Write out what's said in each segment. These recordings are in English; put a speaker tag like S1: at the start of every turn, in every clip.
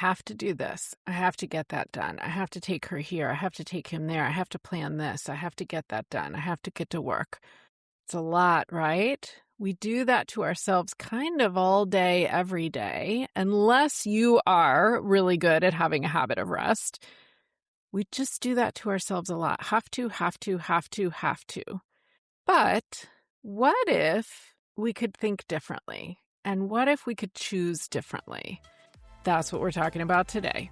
S1: have to do this. I have to get that done. I have to take her here. I have to take him there. I have to plan this. I have to get that done. I have to get to work. It's a lot, right? We do that to ourselves kind of all day, every day, unless you are really good at having a habit of rest. We just do that to ourselves a lot. Have to, have to, have to, have to. But what if we could think differently? And what if we could choose differently? That's what we're talking about today.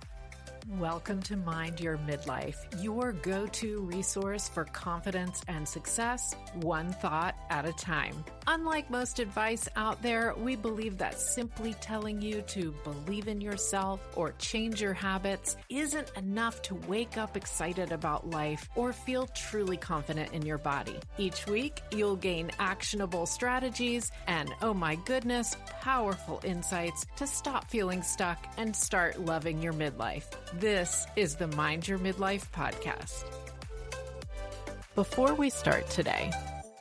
S1: Welcome to Mind Your Midlife, your go-to resource for confidence and success, one thought at a time. Unlike most advice out there, we believe that simply telling you to believe in yourself or change your habits isn't enough to wake up excited about life or feel truly confident in your body. Each week, you'll gain actionable strategies and, oh my goodness, powerful insights to stop feeling stuck and start loving your midlife. This is the Mind Your Midlife podcast. Before we start today,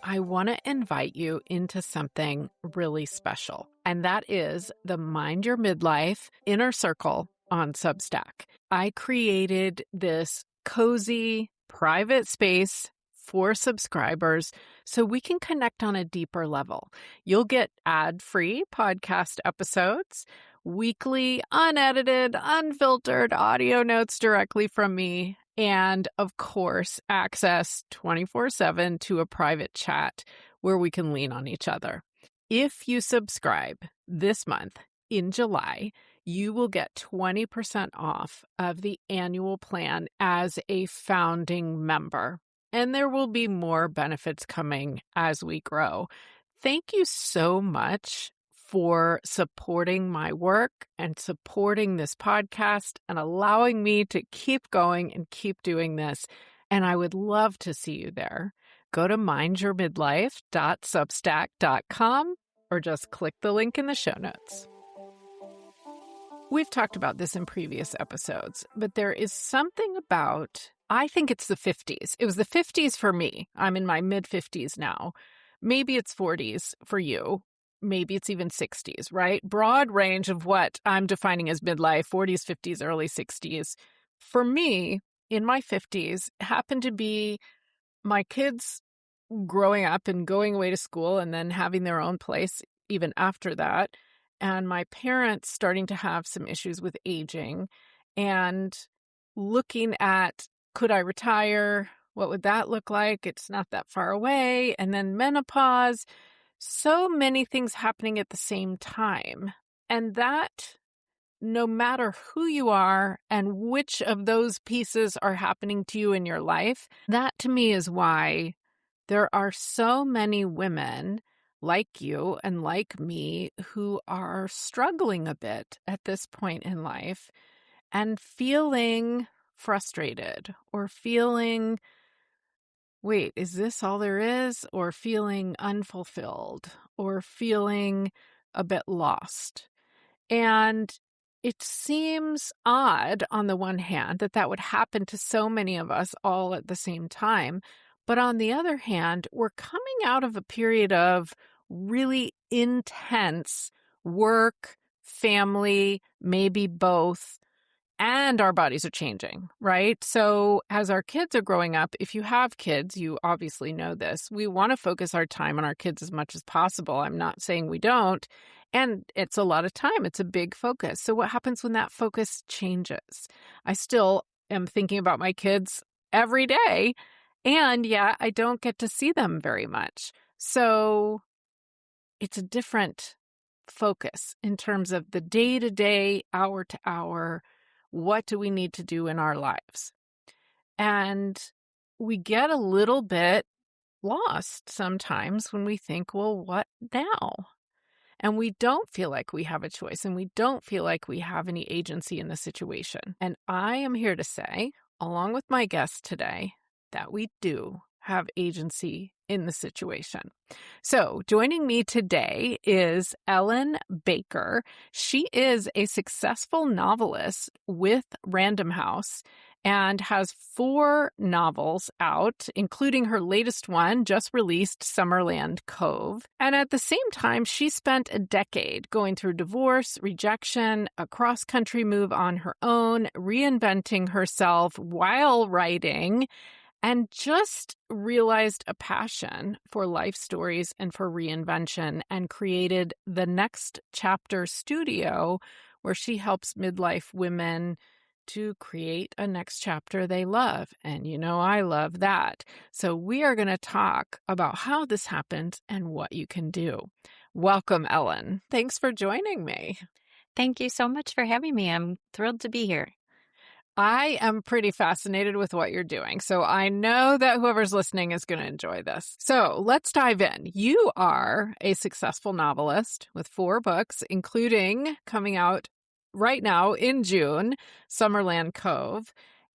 S1: I want to invite you into something really special, and that is the Mind Your Midlife Inner Circle on Substack. I created this cozy, private space for subscribers so we can connect on a deeper level. You'll get ad-free podcast episodes, weekly, unedited, unfiltered audio notes directly from me, and of course, access 24/7 to a private chat where we can lean on each other. If you subscribe this month in July, you will get 20% off of the annual plan as a founding member. And there will be more benefits coming as we grow. Thank you so much for supporting my work and supporting this podcast and allowing me to keep going and keep doing this. And I would love to see you there. Go to mindyourmidlife.substack.com or just click the link in the show notes. We've talked about this in previous episodes, but there is something about, I think it's the 50s. It was the 50s for me. I'm in my mid-50s now. Maybe it's 40s for you. Maybe it's even 60s, right? Broad range of what I'm defining as midlife, 40s, 50s, early 60s. For me, in my 50s, happened to be my kids growing up and going away to school and then having their own place even after that. And my parents starting to have some issues with aging and looking at, could I retire? What would that look like? It's not that far away. And then menopause. So many things happening at the same time. And that, no matter who you are and which of those pieces are happening to you in your life, that to me is why there are so many women like you and like me who are struggling a bit at this point in life and feeling frustrated or feeling, wait, is this all there is? Or feeling unfulfilled or feeling a bit lost. And it seems odd on the one hand that that would happen to so many of us all at the same time. But on the other hand, we're coming out of a period of really intense work, family, maybe both, and our bodies are changing, right? So as our kids are growing up, if you have kids, you obviously know this. We want to focus our time on our kids as much as possible. I'm not saying we don't. And it's a lot of time. It's a big focus. So what happens when that focus changes? I still am thinking about my kids every day. And yeah, I don't get to see them very much. So it's a different focus in terms of the day-to-day, hour-to-hour. What do we need to do in our lives? And we get a little bit lost sometimes when we think, well, what now? And we don't feel like we have a choice and we don't feel like we have any agency in the situation. And I am here to say, along with my guest today, that we do. have agency in the situation. So joining me today is Ellen Baker. She is a successful novelist with Random House and has 4 novels out, including her latest one, just released, Summerland Cove. And at the same time, she spent a decade going through divorce, rejection, a cross-country move on her own, reinventing herself while writing, and just realized a passion for life stories and for reinvention and created the Next Chapter Studio, where she helps midlife women to create a next chapter they love. And I love that. So we are going to talk about how this happens and what you can do. Welcome, Ellen. Thanks for joining me.
S2: Thank you so much for having me. I'm thrilled to be here.
S1: I am pretty fascinated with what you're doing, so I know that whoever's listening is going to enjoy this. So let's dive in. You are a successful novelist with 4 books, including coming out right now in June, Summerland Cove,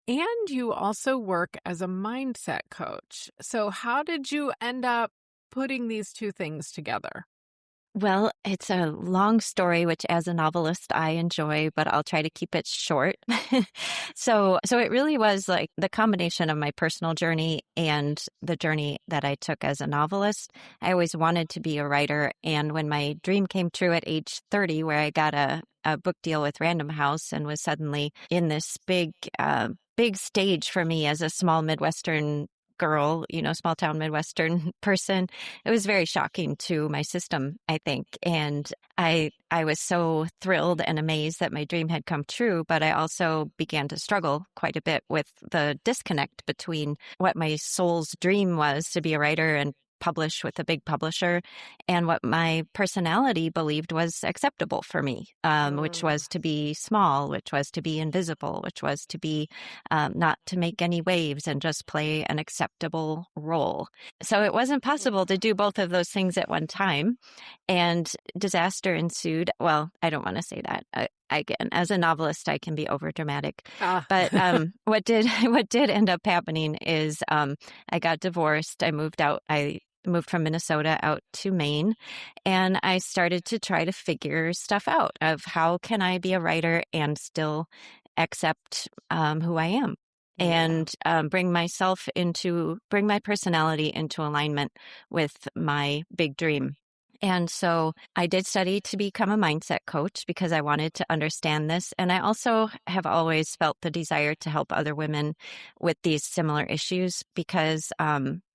S1: and you also work as a mindset coach. So how did you end up putting these 2 things together?
S2: Well, it's a long story, which as a novelist I enjoy, but I'll try to keep it short. So it really was like the combination of my personal journey and the journey that I took as a novelist. I always wanted to be a writer, and when my dream came true at age 30, where I got a book deal with Random House and was suddenly in this big stage for me as a small Midwestern girl, small town Midwestern person, it was very shocking to my system, I think. And I was so thrilled and amazed that my dream had come true, but I also began to struggle quite a bit with the disconnect between what my soul's dream was to be a writer and publish with a big publisher and what my personality believed was acceptable for me, which was to be small, which was to be invisible, which was to be not to make any waves and just play an acceptable role. So it wasn't possible to do both of those things at one time, and disaster ensued. Well, I don't want to say that. Again, as a novelist, I can be overdramatic. But what did end up happening is I got divorced. I moved out. I moved from Minnesota out to Maine, and I started to try to figure stuff out of how can I be a writer and still accept who I am. And bring my personality into alignment with my big dream. And so I did study to become a mindset coach because I wanted to understand this. And I also have always felt the desire to help other women with these similar issues because,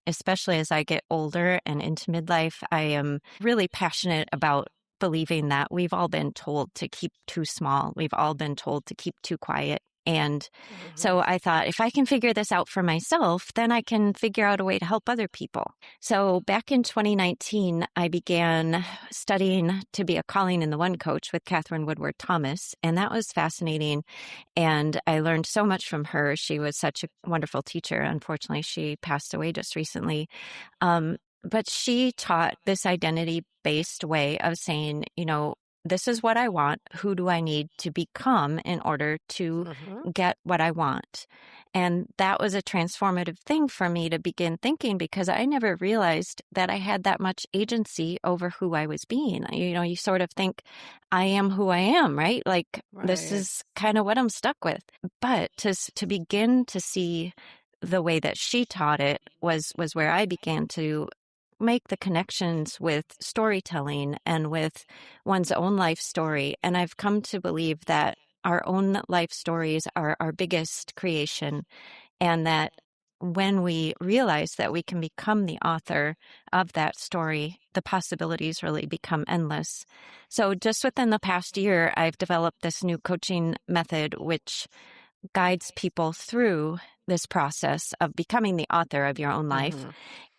S2: especially as I get older and into midlife, I am really passionate about believing that we've all been told to keep too small. We've all been told to keep too quiet. And so I thought, if I can figure this out for myself, then I can figure out a way to help other people. So back in 2019, I began studying to be a Calling in the One coach with Catherine Woodward Thomas. And that was fascinating. And I learned so much from her. She was such a wonderful teacher. Unfortunately, she passed away just recently. But she taught this identity-based way of saying, this is what I want. Who do I need to become in order to get what I want? And that was a transformative thing for me to begin thinking because I never realized that I had that much agency over who I was being. You sort of think, I am who I am, right? Like, this is kind of what I'm stuck with. But to begin to see the way that she taught it was where I began to make the connections with storytelling and with one's own life story. And I've come to believe that our own life stories are our biggest creation, and that when we realize that we can become the author of that story, the possibilities really become endless. So just within the past year, I've developed this new coaching method, which guides people through this process of becoming the author of your own life.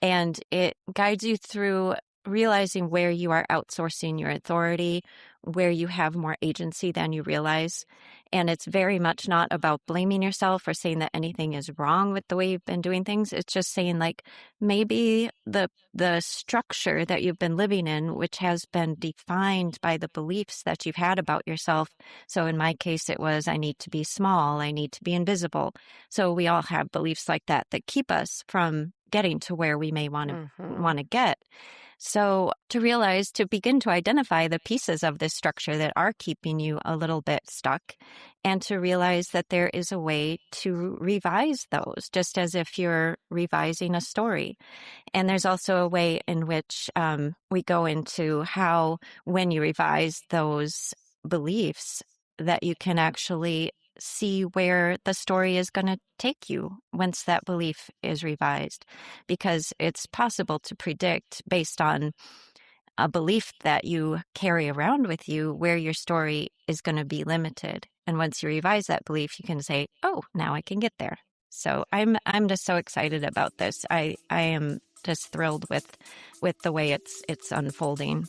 S2: And it guides you through realizing where you are outsourcing your authority, where you have more agency than you realize. And it's very much not about blaming yourself or saying that anything is wrong with the way you've been doing things. It's just saying, like, maybe the structure that you've been living in, which has been defined by the beliefs that you've had about yourself. So in my case, it was, I need to be small, I need to be invisible. So we all have beliefs like that keep us from getting to where we may want
S1: Mm-hmm.
S2: to get. So to begin to identify the pieces of this structure that are keeping you a little bit stuck, and to realize that there is a way to revise those, just as if you're revising a story. And there's also a way in which we go into how, when you revise those beliefs, that you can actually see where the story is going to take you once that belief is revised. Because it's possible to predict, based on a belief that you carry around with you, where your story is going to be limited. And once you revise that belief, you can say, oh, now I can get there. So I'm just so excited about this. I am just thrilled with the way it's unfolding.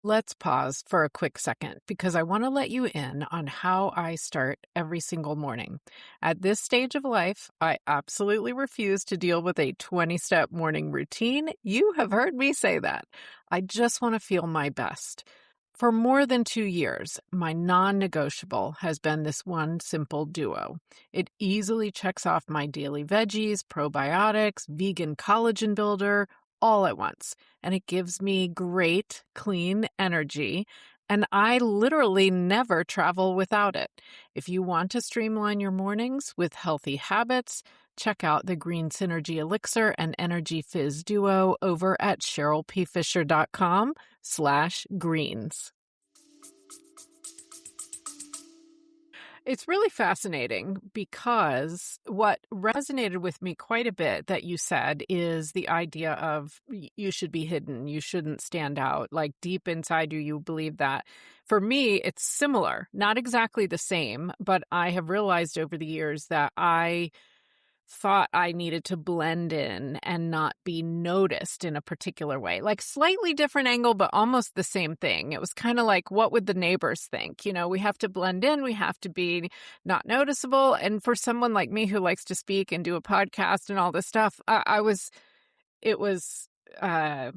S1: Let's pause for a quick second because I want to let you in on how I start every single morning. At this stage of life, I absolutely refuse to deal with a 20-step morning routine. You have heard me say that. I just want to feel my best. For more than 2 years, my non-negotiable has been this one simple duo. It easily checks off my daily veggies, probiotics, vegan collagen builder, all at once. And it gives me great, clean energy. And I literally never travel without it. If you want to streamline your mornings with healthy habits, check out the Green Synergy Elixir and Energy Fizz Duo over at CherylPFisher.com/greens. It's really fascinating because what resonated with me quite a bit that you said is the idea of you should be hidden, you shouldn't stand out. Like deep inside you, you believe that. For me, it's similar, not exactly the same, but I have realized over the years that I thought I needed to blend in and not be noticed in a particular way, like slightly different angle, but almost the same thing. It was kind of like, what would the neighbors think? You know, we have to blend in, we have to be not noticeable. And for someone like me who likes to speak and do a podcast and all this stuff, it was, uh,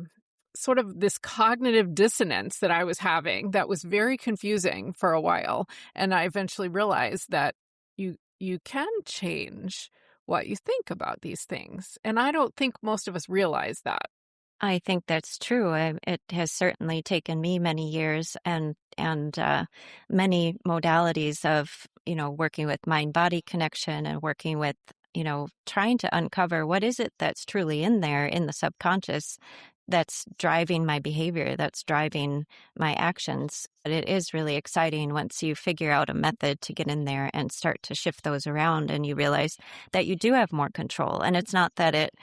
S1: sort of this cognitive dissonance that I was having that was very confusing for a while. And I eventually realized that you can change what you think about these things. And I don't think most of us realize that.
S2: I think that's true. It has certainly taken me many years and many modalities of, working with mind-body connection and working with, trying to uncover what is it that's truly in there in the subconscious that's driving my behavior, that's driving my actions. But it is really exciting once you figure out a method to get in there and start to shift those around, and you realize that you do have more control. And it's not that it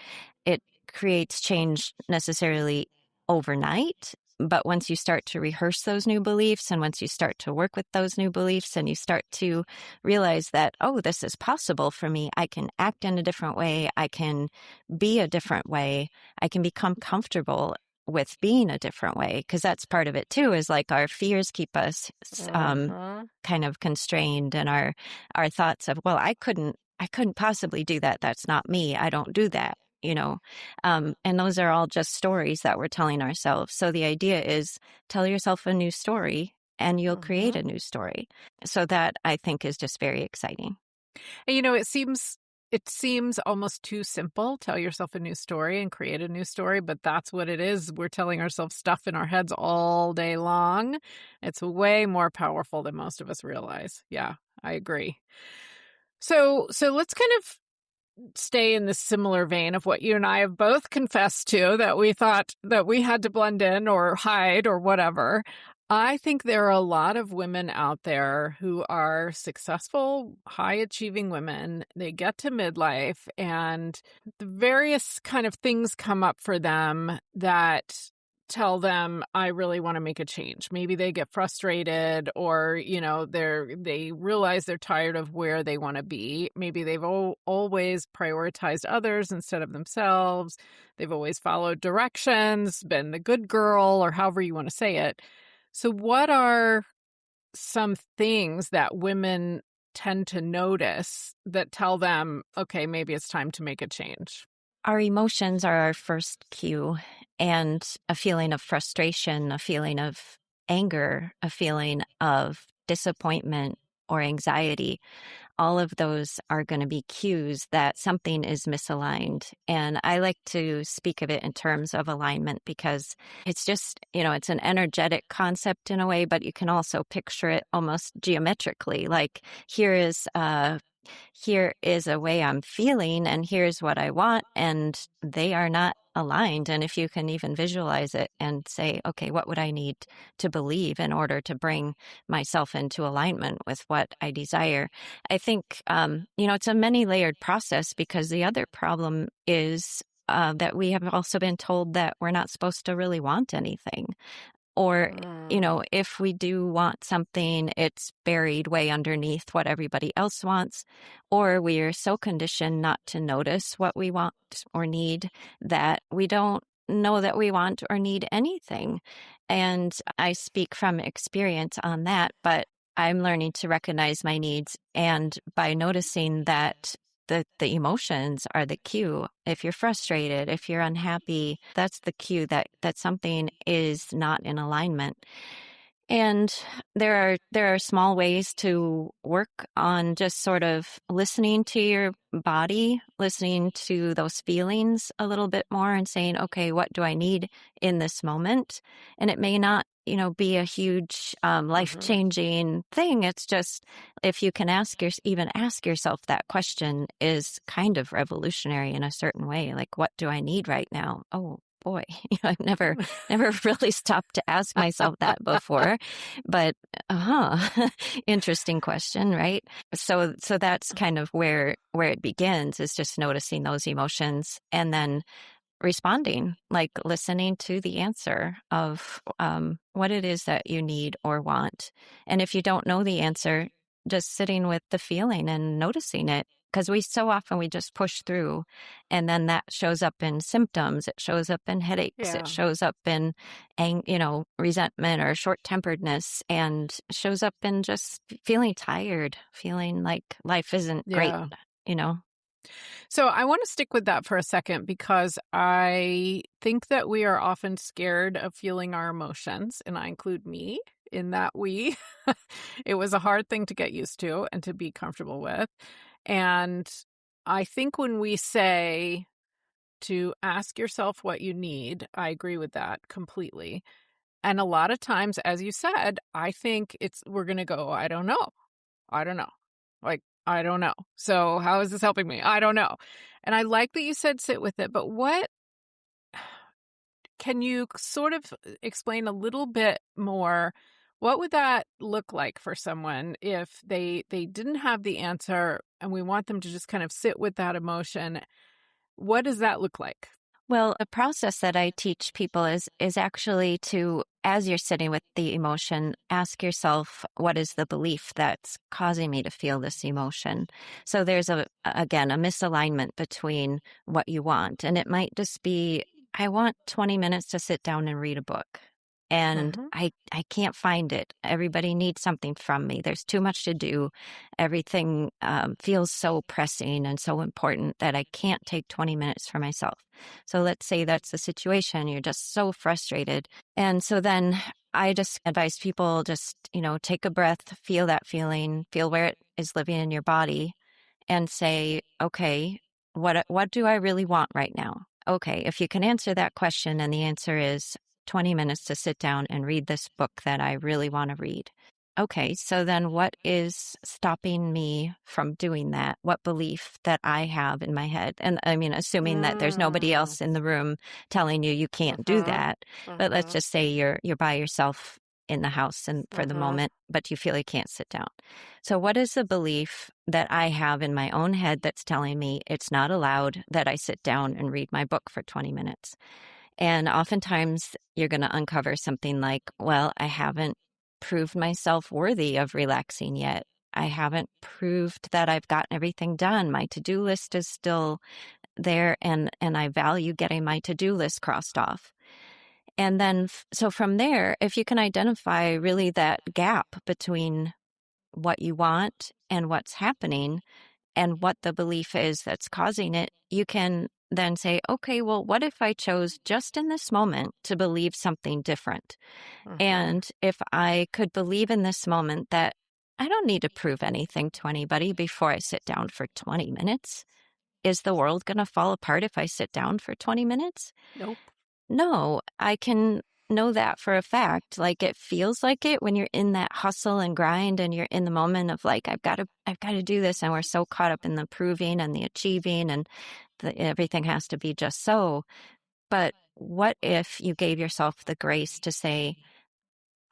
S2: creates change necessarily overnight, but once you start to rehearse those new beliefs, and once you start to work with those new beliefs, and you start to realize that, oh, this is possible for me, I can act in a different way, I can be a different way, I can become comfortable with being a different way, because that's part of it too, is like our fears keep us kind of constrained, and our thoughts of, well, I couldn't possibly do that, that's not me, I don't do that. And those are all just stories that we're telling ourselves. So the idea is, tell yourself a new story and you'll create a new story. So that, I think, is just very exciting.
S1: And it seems almost too simple. Tell yourself a new story and create a new story, but that's what it is. We're telling ourselves stuff in our heads all day long. It's way more powerful than most of us realize. Yeah, I agree. So let's kind of stay in the similar vein of what you and I have both confessed to, that we thought that we had to blend in or hide or whatever. I think there are a lot of women out there who are successful, high-achieving women. They get to midlife and the various kind of things come up for them that tell them, I really want to make a change. Maybe they get frustrated, or, they realize they're tired of where they want to be. Maybe they've always prioritized others instead of themselves. They've always followed directions, been the good girl, or however you want to say it. So what are some things that women tend to notice that tell them, okay, maybe it's time to make a change?
S2: Our emotions are our first cue, and a feeling of frustration, a feeling of anger, a feeling of disappointment, or anxiety, all of those are going to be cues that something is misaligned. And I like to speak of it in terms of alignment because it's just, it's an energetic concept in a way, but you can also picture it almost geometrically. Like here is a way I'm feeling and here's what I want, and they are not aligned. And if you can even visualize it and say, okay, what would I need to believe in order to bring myself into alignment with what I desire? I think, it's a many layered process, because the other problem is that we have also been told that we're not supposed to really want anything. Or, if we do want something, it's buried way underneath what everybody else wants. Or we are so conditioned not to notice what we want or need that we don't know that we want or need anything. And I speak from experience on that, but I'm learning to recognize my needs. And by noticing that the emotions are the cue. If you're frustrated, if you're unhappy, that's the cue that something is not in alignment. And there are small ways to work on just sort of listening to your body, listening to those feelings a little bit more and saying, okay, what do I need in this moment? And it may not, be a huge life-changing thing. It's just, if you can even ask yourself that question, is kind of revolutionary in a certain way. Like, what do I need right now? Oh, boy, I've never really stopped to ask myself that before, but interesting question, right? So that's kind of where it begins, is just noticing those emotions and then responding, like listening to the answer of what it is that you need or want. And if you don't know the answer, just sitting with the feeling and noticing it. Because we just push through, and then that shows up in symptoms. It shows up in headaches.
S1: Yeah.
S2: It shows up in, resentment or short-temperedness, and shows up in just feeling tired, feeling like life isn't great.
S1: So I want to stick with that for a second, because I think that we are often scared of feeling our emotions, and I include me in that. It was a hard thing to get used to and to be comfortable with. And I think when we say to ask yourself what you need, I agree with that completely. And a lot of times, as you said, I think we're going to go, I don't know. Like, I don't know. So how is this helping me? I don't know. And I like that you said sit with it, but can you sort of explain a little bit more? What would that look like for someone if they didn't have the answer and we want them to just kind of sit with that emotion? What does that look like?
S2: Well, a process that I teach people is actually to, as you're sitting with the emotion, ask yourself, what is the belief that's causing me to feel this emotion? So there's again, a misalignment between what you want. And it might just be, I want 20 minutes to sit down and read a book. And I can't find it. Everybody needs something from me. There's too much to do. Everything feels so pressing and so important that I can't take 20 minutes for myself. So let's say that's the situation. You're just so frustrated. And so then I just advise people just, take a breath, feel that feeling, feel where it is living in your body, and say, okay, what do I really want right now? Okay, if you can answer that question and the answer is 20 minutes to sit down and read this book that I really want to read. Okay, so then what is stopping me from doing that? What belief that I have in my head? And I mean, assuming that there's nobody else in the room telling you can't do that. But let's just say you're by yourself in the house and for the moment, but you feel you can't sit down. So what is the belief that I have in my own head that's telling me it's not allowed that I sit down and read my book for 20 minutes? And oftentimes you're going to uncover something like, well, I haven't proved myself worthy of relaxing yet. I haven't proved that I've gotten everything done. My to-do list is still there, and I value getting my to-do list crossed off. And then, so from there, if you can identify really that gap between what you want and what's happening and what the belief is that's causing it, you can then say, okay, well, what if I chose just in this moment to believe something different? And if I could believe in this moment that I don't need to prove anything to anybody before I sit down for 20 minutes. Is the world going to fall apart if I sit down for 20 minutes?
S1: Nope.
S2: No, I can know that for a fact. Like it feels like it when you're in that hustle and grind and you're in the moment of like, I've got to do this. And we're so caught up in the proving and the achieving and everything has to be just so. But what if you gave yourself the grace to say,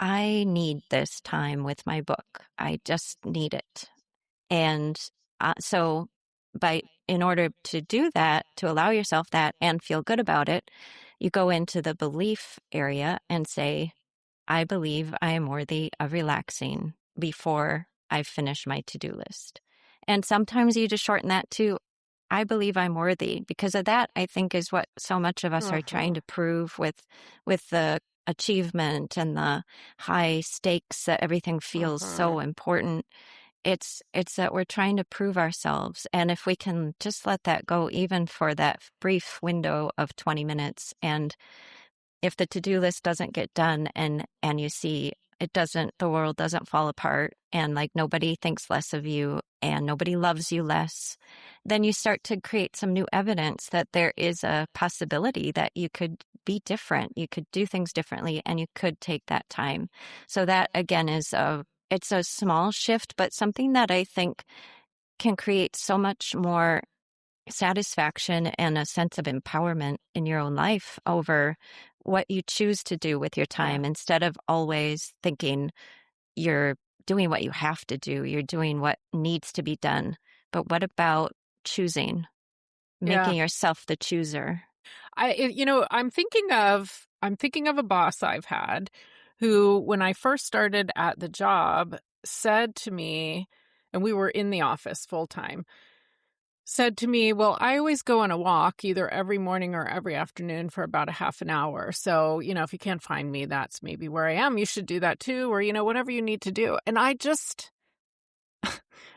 S2: I need this time with my book. I just need it. And so in order to do that, to allow yourself that and feel good about it, you go into the belief area and say, I believe I am worthy of relaxing before I finish my to-do list. And sometimes you just shorten that to, I believe I'm worthy, because of that, I think is what so much of us are trying to prove with the achievement and the high stakes that everything feels so important. It's that we're trying to prove ourselves. And if we can just let that go, even for that brief window of 20 minutes, and if the to-do list doesn't get done and you see the world doesn't fall apart and like nobody thinks less of you and nobody loves you less, then you start to create some new evidence that there is a possibility that you could be different. You could do things differently and you could take that time. So that again it's a small shift, but something that I think can create so much more satisfaction and a sense of empowerment in your own life over what you choose to do with your time, instead of always thinking you're doing what you have to do, you're doing what needs to be done. But what about choosing,
S1: Yeah.
S2: making yourself the chooser?
S1: I'm thinking of a boss I've had who, when I first started at the job, said to me, and we were in the office full time, said to me, "Well, I always go on a walk either every morning or every afternoon for about a half an hour. So, if you can't find me, that's maybe where I am. You should do that too, or, whatever you need to do." And I just,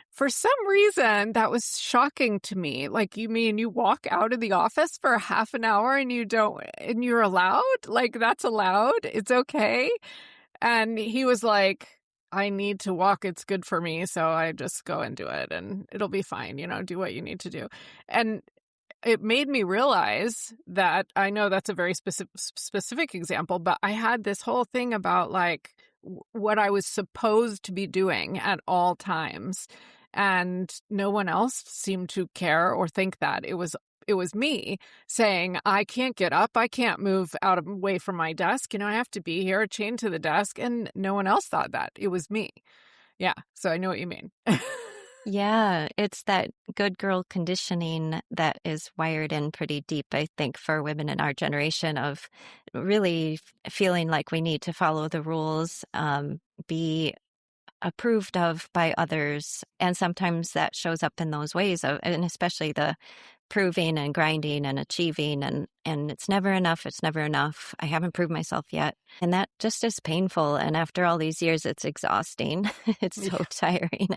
S1: for some reason, that was shocking to me. Like, you mean you walk out of the office for a half an hour and and you're allowed? Like, that's allowed? It's okay? And he was like, "I need to walk. It's good for me. So I just go and do it and it'll be fine. Do what you need to do." And it made me realize that, I know that's a very specific example, but I had this whole thing about like what I was supposed to be doing at all times. And no one else seemed to care or think that. It was me saying, "I can't get up. I can't move away from my desk. I have to be here chained to the desk." And no one else thought that. It was me. Yeah. So I know what you mean.
S2: Yeah, it's that good girl conditioning that is wired in pretty deep, I think, for women in our generation, of really feeling like we need to follow the rules, be approved of by others. And sometimes that shows up in those ways and especially the proving and grinding and achieving and it's never enough. It's never enough. I haven't proved myself yet. And that just is painful. And after all these years, it's exhausting. It's so
S1: Yeah.
S2: tiring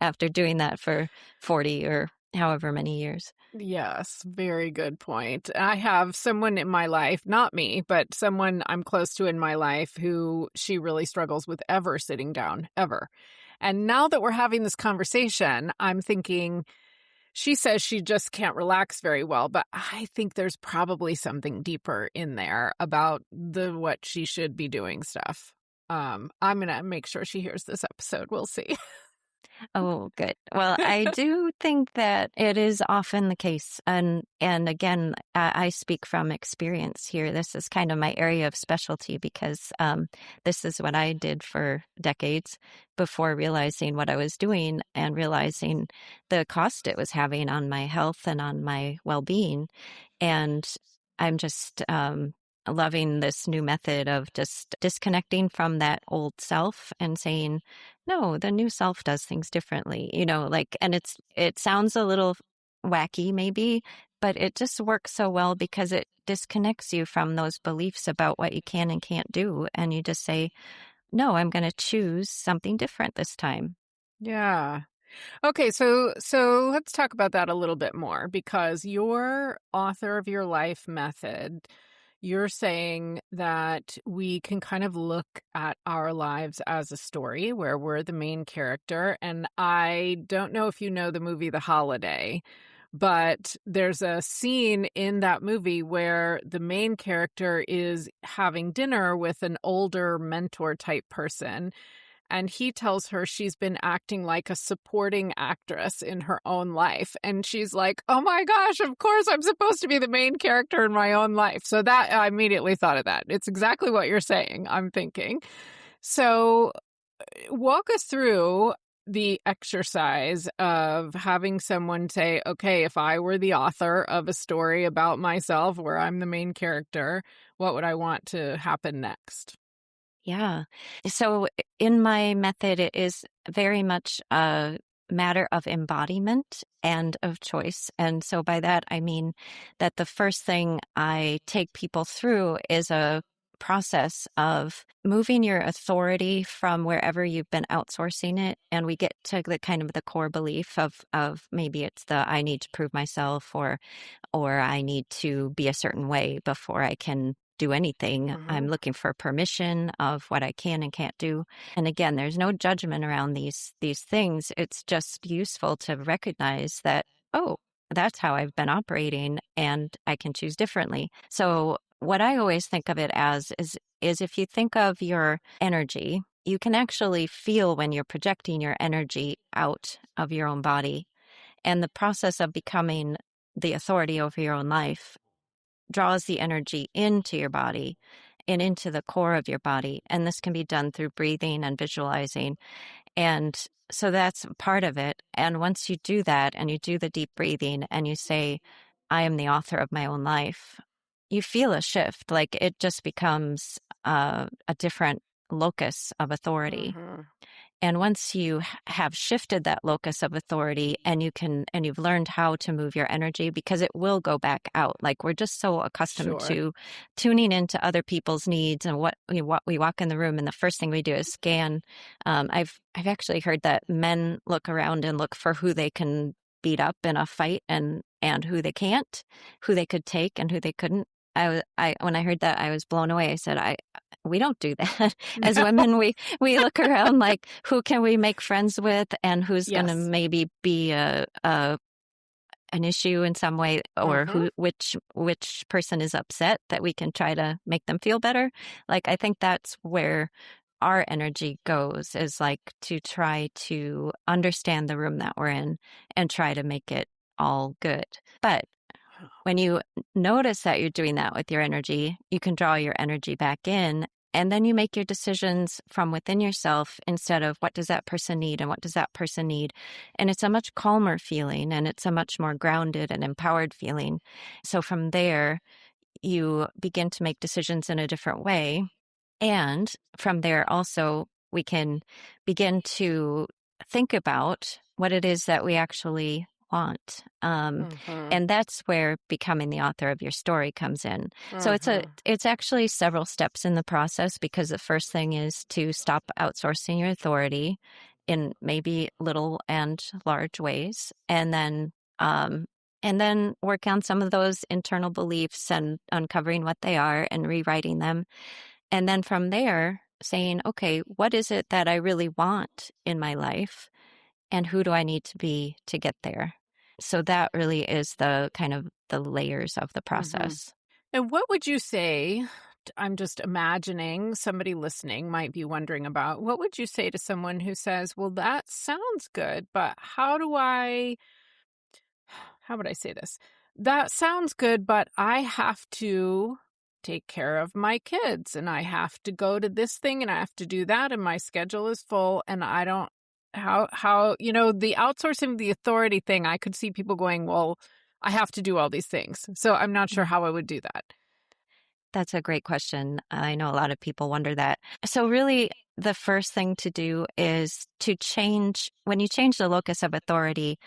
S2: after doing that for 40 or however many years.
S1: Yes, very good point. I have someone in my life, not me, but someone I'm close to in my life, who she really struggles with ever sitting down, ever. And now that we're having this conversation, I'm thinking, she says she just can't relax very well, but I think there's probably something deeper in there about what she should be doing stuff. I'm going to make sure she hears this episode. We'll see.
S2: Oh, good. Well, I do think that it is often the case. And again, I speak from experience here. This is kind of my area of specialty because this is what I did for decades before realizing what I was doing and realizing the cost it was having on my health and on my well-being. And I'm just loving this new method of just disconnecting from that old self and saying, no, the new self does things differently, and it sounds a little wacky maybe, but it just works so well because it disconnects you from those beliefs about what you can and can't do. And you just say, no, I'm going to choose something different this time.
S1: Yeah. Okay, so let's talk about that a little bit more, because your author of your life method, You're saying that we can kind of look at our lives as a story where we're the main character. And I don't know if you know the movie The Holiday, but there's a scene in that movie where the main character is having dinner with an older mentor type person. And he tells her she's been acting like a supporting actress in her own life. And she's like, oh my gosh, of course I'm supposed to be the main character in my own life. So that I immediately thought of that. It's exactly what you're saying, I'm thinking. So walk us through the exercise of having someone say, okay, if I were the author of a story about myself where I'm the main character, what would I want to happen next?
S2: Yeah. So in my method, it is very much a matter of embodiment and of choice. And so by that, I mean that the first thing I take people through is a process of moving your authority from wherever you've been outsourcing it. And we get to the kind of the core belief of maybe it's the I need to prove myself or I need to be a certain way before I can do anything. I'm
S1: Mhm.
S2: looking for permission of what I can and can't do. And again, there's no judgment around these things. It's just useful to recognize that, oh, that's how I've been operating and I can choose differently. So what I always think of it as is if you think of your energy, you can actually feel when you're projecting your energy out of your own body. And the process of becoming the authority over your own life draws the energy into your body and into the core of your body. And this can be done through breathing and visualizing. And so that's part of it. And once you do that and you do the deep breathing and you say, I am the author of my own life, you feel a shift. Like it just becomes a different locus of authority.
S1: Mhm.
S2: And once you have shifted that locus of authority and you've learned how to move your energy, because it will go back out. Like we're just so accustomed
S1: Sure.
S2: to tuning into other people's needs and what we walk in the room and the first thing we do is scan. I've actually heard that men look around and look for who they can beat up in a fight and who they can't, who they could take and who they couldn't. When I heard that, I was blown away. I said, we don't do that. As women, we look around like, who can we make friends with and who's going to
S1: Yes.
S2: maybe be an issue in some way, or
S1: Mhm.
S2: which person is upset that we can try to make them feel better. Like, I think that's where our energy goes, is like to try to understand the room that we're in and try to make it all good. But when you notice that you're doing that with your energy, you can draw your energy back in, and then you make your decisions from within yourself instead of what does that person need and what does that person need. And it's a much calmer feeling and it's a much more grounded and empowered feeling. So from there, you begin to make decisions in a different way. And from there also, we can begin to think about what it is that we actually want.
S1: Mhm.
S2: And that's where becoming the author of your story comes in. So
S1: Mhm.
S2: it's actually several steps in the process, because the first thing is to stop outsourcing your authority in maybe little and large ways. And then work on some of those internal beliefs and uncovering what they are and rewriting them. And then from there, saying, okay, what is it that I really want in my life? And who do I need to be to get there? So that really is the kind of the layers of the
S1: Mhm.
S2: process.
S1: And what would you say? I'm just imagining somebody listening might be wondering about what would you say to someone who says, well, that sounds good, but how would I say this? That sounds good, but I have to take care of my kids and I have to go to this thing and I have to do that and my schedule is full and I don't the outsourcing the authority thing, I could see people going, well, I have to do all these things. So I'm not sure
S2: Mm.
S1: how I would do that.
S2: That's a great question. I know a lot of people wonder that. So really, the first thing to do is to change, when you change the locus of authority,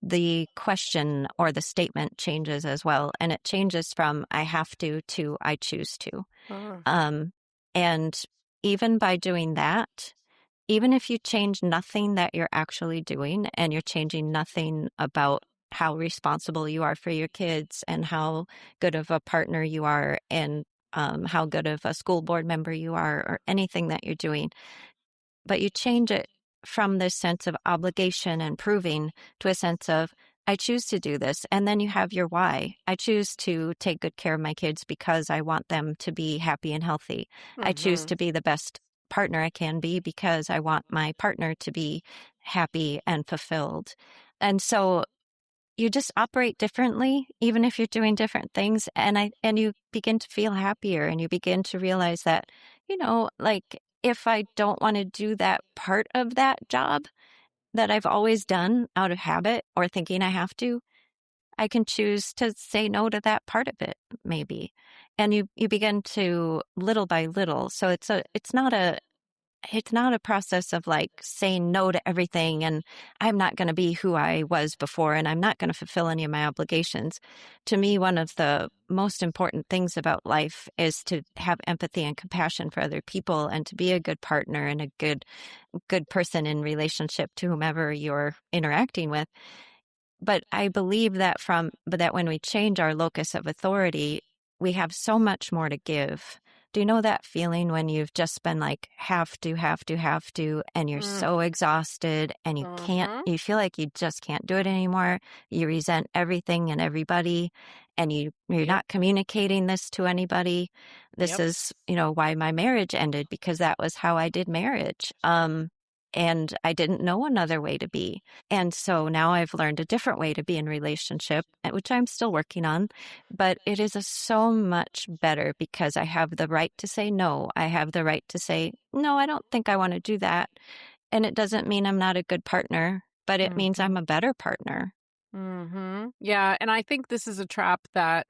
S2: the question or the statement changes as well. And it changes from I have to I choose to.
S1: Uh,
S2: Um, and even by doing that, even if you change nothing that you're actually doing and you're changing nothing about how responsible you are for your kids and how good of a partner you are and how good of a school board member you are or anything that you're doing. But you change it from this sense of obligation and proving to a sense of, I choose to do this. And then you have your why. I choose to take good care of my kids because I want them to be happy and healthy. I choose
S1: Mm-hmm.
S2: to be the best partner I can be because I want my partner to be happy and fulfilled. And so you just operate differently, even if you're doing different things. And you begin to feel happier and you begin to realize that, like if I don't want to do that part of that job that I've always done out of habit or thinking I have to, I can choose to say no to that part of it, maybe. And you begin to little by little. So it's not a process of like saying no to everything and I'm not going to be who I was before and I'm not going to fulfill any of my obligations. To me, one of the most important things about life is to have empathy and compassion for other people and to be a good partner and a good person in relationship to whomever you're interacting with. But I believe that but that when we change our locus of authority, we have so much more to give. Do you know that feeling when you've just been like, have to, have to, have to, and you're so exhausted and
S1: Mm-hmm.
S2: you feel like you just can't do it anymore. You resent everything and everybody and you're
S1: Yep.
S2: not communicating this to anybody. This
S1: Yep.
S2: is, why my marriage ended because that was how I did marriage. And I didn't know another way to be. And so now I've learned a different way to be in relationship, which I'm still working on, but it is so much better because I have the right to say no. I have the right to say, no, I don't think I want to do that. And it doesn't mean I'm not a good partner, but it means
S1: Mm-hmm.
S2: I'm a better partner.
S1: Mm-hmm. Yeah. And I think this is a trap that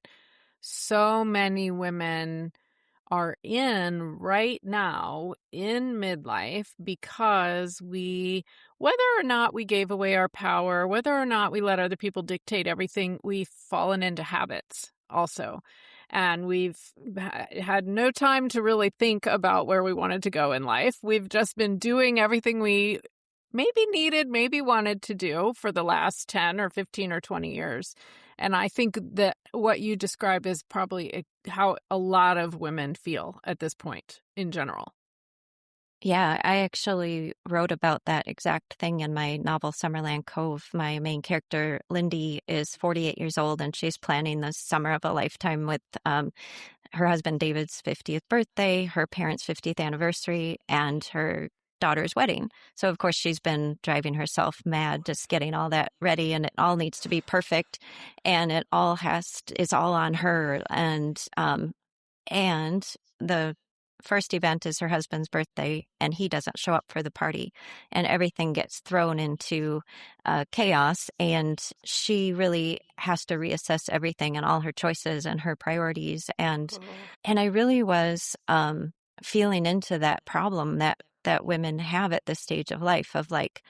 S1: so many women are in right now in midlife because whether or not we gave away our power, whether or not we let other people dictate everything, we've fallen into habits also. And we've had no time to really think about where we wanted to go in life. We've just been doing everything we maybe needed, maybe wanted to do for the last 10 or 15 or 20 years. And I think that what you describe is probably how a lot of women feel at this point in general.
S2: Yeah, I actually wrote about that exact thing in my novel Summerland Cove. My main character, Lindy, is 48 years old and she's planning the summer of a lifetime with her husband David's 50th birthday, her parents' 50th anniversary, and her daughter's wedding. So, of course, she's been driving herself mad just getting all that ready, and it all needs to be perfect, and it's all on her. And the first event is her husband's birthday, and he doesn't show up for the party, and everything gets thrown into chaos. And she really has to reassess everything and all her choices and her priorities.
S1: Oh.
S2: And I really was feeling into that problem that women have at this stage of life of like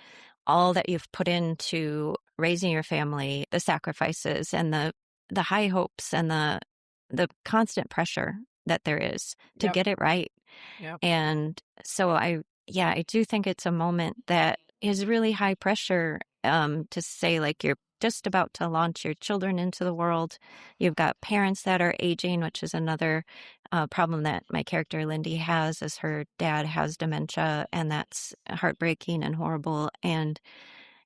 S2: all that you've put into raising your family, the sacrifices and the high hopes and the constant pressure that there is to
S1: Yep.
S2: get it right.
S1: Yep.
S2: And so I do think it's a moment that is really high pressure to say like you're just about to launch your children into the world. You've got parents that are aging, which is another problem that my character Lindy has, is her dad has dementia, and that's heartbreaking and horrible. And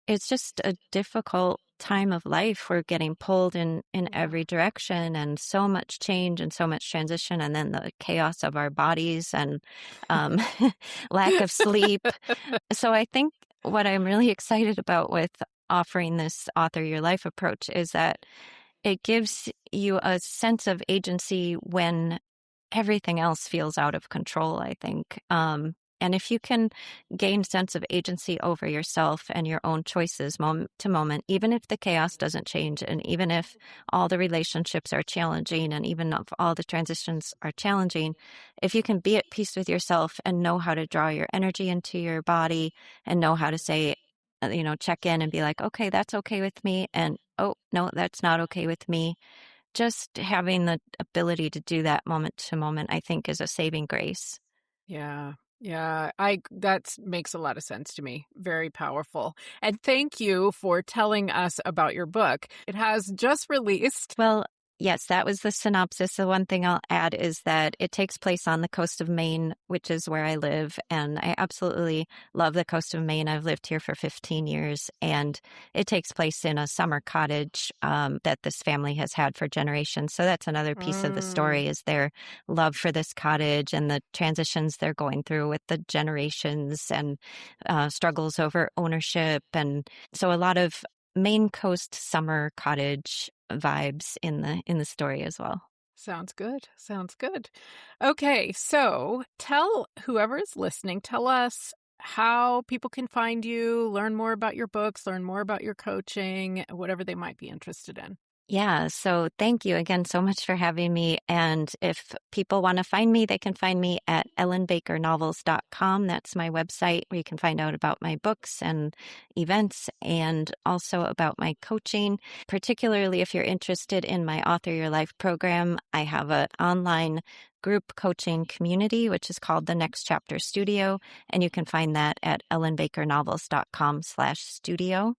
S2: it's just a difficult time of life. We're getting pulled in
S1: Yeah.
S2: every direction and so much change and so much transition, and then the chaos of our bodies and um, lack of sleep. So I think what I'm really excited about with offering this author your life approach is that it gives you a sense of agency when everything else feels out of control, I think. And if you can gain sense of agency over yourself and your own choices moment to moment, even if the chaos doesn't change, and even if all the relationships are challenging, and even if all the transitions are challenging, if you can be at peace with yourself and know how to draw your energy into your body and know how to say, check in and be like, okay, that's okay with me. And, oh, no, that's not okay with me. Just having the ability to do that moment to moment, I think, is a saving grace.
S1: Yeah. Yeah, that makes a lot of sense to me. Very powerful. And thank you for telling us about your book. It has just released.
S2: Well, yes, that was the synopsis. The one thing I'll add is that it takes place on the coast of Maine, which is where I live. And I absolutely love the coast of Maine. I've lived here for 15 years, and it takes place in a summer cottage that this family has had for generations. So that's another piece of the
S1: Mm,
S2: story is their love for this cottage and the transitions they're going through with the generations and struggles over ownership. And so a lot of Maine coast summer cottage vibes in the story as well.
S1: sounds good. Sounds good. Okay, so tell whoever is listening, tell us how people can find you, learn more about your books, learn more about your coaching, whatever they might be interested in.
S2: Yeah, so thank you again so much for having me. And if people want to find me, they can find me at ellenbakernovels.com. That's my website where you can find out about my books and events and also about my coaching. Particularly if you're interested in my Author Your Life program, I have an online group coaching community, which is called the Next Chapter Studio. And you can find that at ellenbakernovels.com/studio.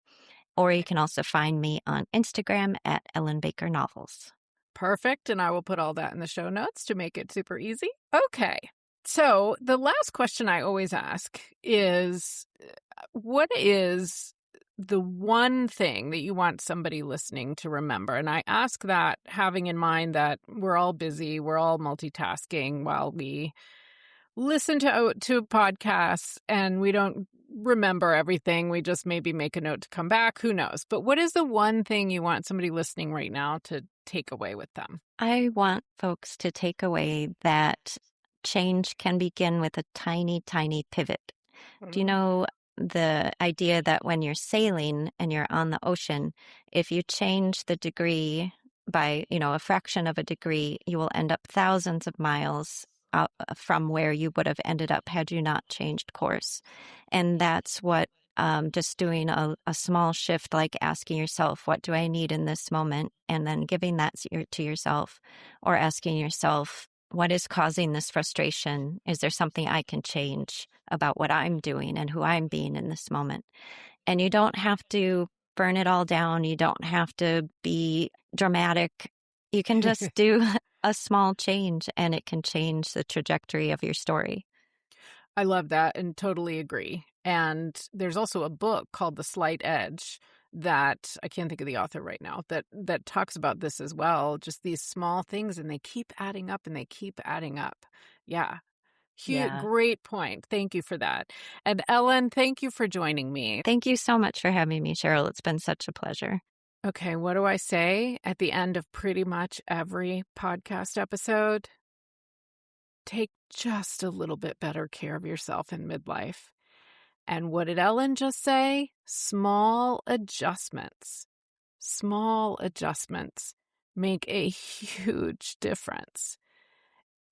S2: Or you can also find me on Instagram at Ellen Baker Novels.
S1: Perfect. And I will put all that in the show notes to make it super easy. Okay. So the last question I always ask is what is the one thing that you want somebody listening to remember? And I ask that having in mind that we're all busy, we're all multitasking while we listen to podcasts and we don't remember everything. We just maybe make a note to come back. Who knows? But what is the one thing you want somebody listening right now to take away with them?
S2: I want folks to take away that change can begin with a tiny, tiny pivot. Do you
S1: Mm.
S2: know the idea that when you're sailing and you're on the ocean, if you change the degree by, a fraction of a degree, you will end up thousands of miles out from where you would have ended up had you not changed course. And that's what just doing a small shift, like asking yourself, what do I need in this moment? And then giving that to yourself, or asking yourself, what is causing this frustration? Is there something I can change about what I'm doing and who I'm being in this moment? And you don't have to burn it all down. You don't have to be dramatic. You can just do a small change and it can change the trajectory of your story.
S1: I love that and totally agree. And there's also a book called The Slight Edge that I can't think of the author right now that talks about this as well. Just these small things and they keep adding up and they keep adding up. Yeah.
S2: Yeah.
S1: Great point. Thank you for that. And Ellen, thank you for joining me.
S2: Thank you so much for having me, Cheryl. It's been such a pleasure.
S1: Okay, what do I say at the end of pretty much every podcast episode? Take just a little bit better care of yourself in midlife. And what did Ellen just say? Small adjustments. Small adjustments make a huge difference.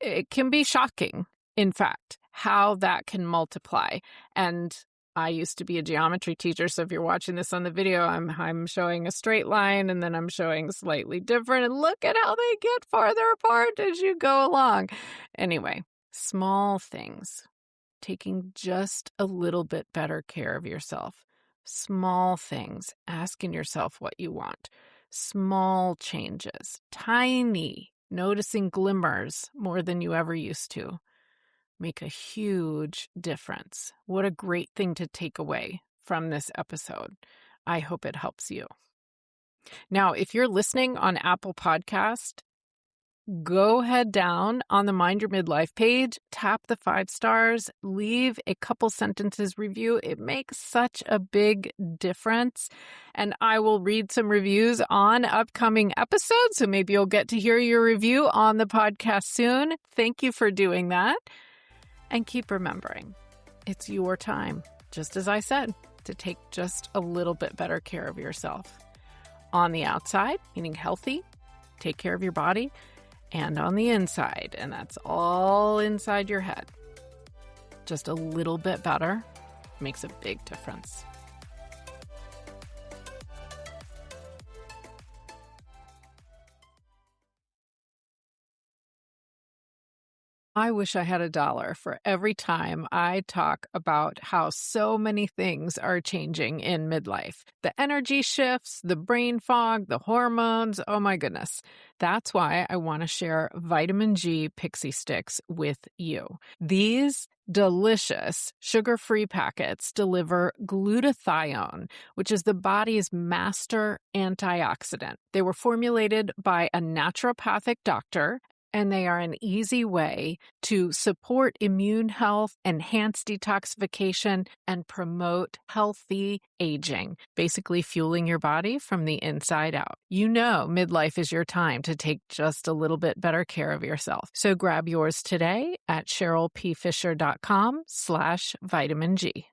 S1: It can be shocking, in fact, how that can multiply. And I used to be a geometry teacher, so if you're watching this on the video, I'm showing a straight line and then I'm showing slightly different. And look at how they get farther apart as you go along. Anyway, small things. Taking just a little bit better care of yourself. Small things. Asking yourself what you want. Small changes. Tiny. Noticing glimmers more than you ever used to. Make a huge difference. What a great thing to take away from this episode. I hope it helps you. Now, if you're listening on Apple Podcast, go head down on the Mind Your Midlife page, tap the 5 stars, leave a couple sentences review. It makes such a big difference. And I will read some reviews on upcoming episodes. So maybe you'll get to hear your review on the podcast soon. Thank you for doing that. And keep remembering, it's your time, just as I said, to take just a little bit better care of yourself. On the outside, meaning healthy, take care of your body, and on the inside, and that's all inside your head. Just a little bit better makes a big difference. I wish I had $1 for every time I talk about how so many things are changing in midlife. The energy shifts, the brain fog, the hormones. Oh my goodness. That's why I want to share vitamin G Pixie Sticks with you. These delicious sugar-free packets deliver glutathione, which is the body's master antioxidant. They were formulated by a naturopathic doctor, and they are an easy way to support immune health, enhance detoxification, and promote healthy aging, basically fueling your body from the inside out. You know, midlife is your time to take just a little bit better care of yourself. So grab yours today at CherylPFisher.com/vitamin G.